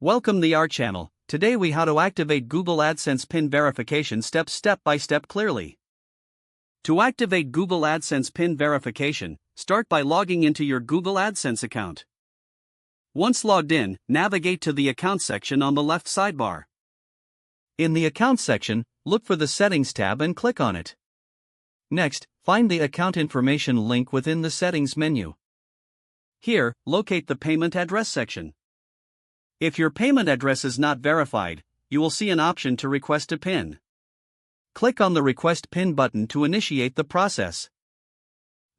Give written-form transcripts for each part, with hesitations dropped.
Welcome to our channel. Today we how to activate Google AdSense PIN verification step by step clearly. To activate Google AdSense PIN verification, start by logging into your Google AdSense account. Once logged in, navigate to the Account section on the left sidebar. In the Account section, look for the Settings tab and click on it. Next, find the Account Information link within the Settings menu. Here, locate the Payment Address section. If your payment address is not verified, you will see an option to request a PIN. Click on the Request PIN button to initiate the process.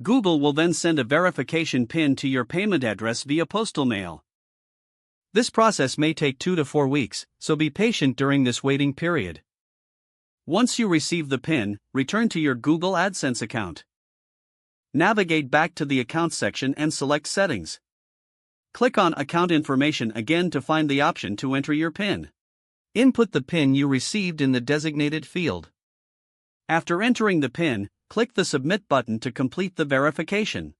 Google will then send a verification PIN to your payment address via postal mail. This process may take 2 to 4 weeks, so be patient during this waiting period. Once you receive the PIN, return to your Google AdSense account. Navigate back to the Account section and select Settings. Click on Account Information again to find the option to enter your PIN. Input the PIN you received in the designated field. After entering the PIN, click the Submit button to complete the verification.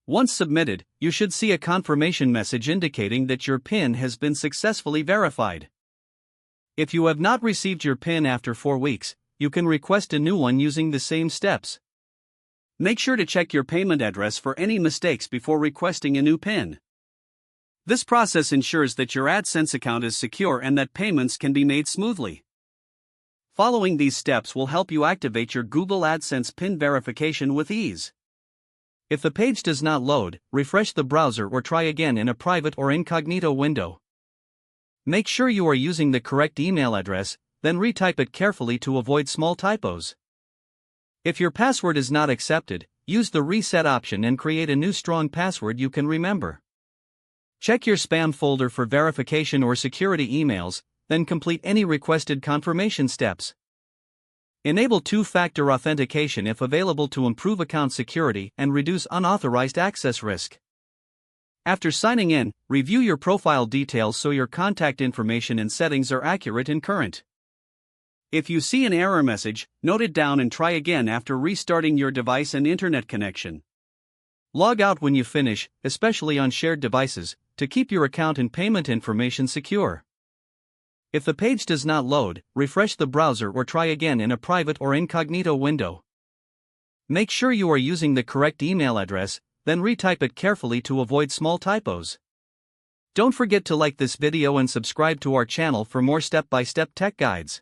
Once submitted, you should see a confirmation message indicating that your PIN has been successfully verified. If you have not received your PIN after 4 weeks, you can request a new one using the same steps. Make sure to check your payment address for any mistakes before requesting a new PIN. This process ensures that your AdSense account is secure and that payments can be made smoothly. Following these steps will help you activate your Google AdSense PIN verification with ease. If the page does not load, refresh the browser or try again in a private or incognito window. Make sure you are using the correct email address, then retype it carefully to avoid small typos. If your password is not accepted, use the reset option and create a new strong password you can remember. Check your spam folder for verification or security emails, then complete any requested confirmation steps. Enable two-factor authentication if available to improve account security and reduce unauthorized access risk. After signing in, review your profile details so your contact information and settings are accurate and current. If you see an error message, note it down and try again after restarting your device and internet connection. Log out when you finish, especially on shared devices, to keep your account and payment information secure. If the page does not load, refresh the browser or try again in a private or incognito window. Make sure you are using the correct email address, then retype it carefully to avoid small typos. Don't forget to like this video and subscribe to our channel for more step-by-step tech guides.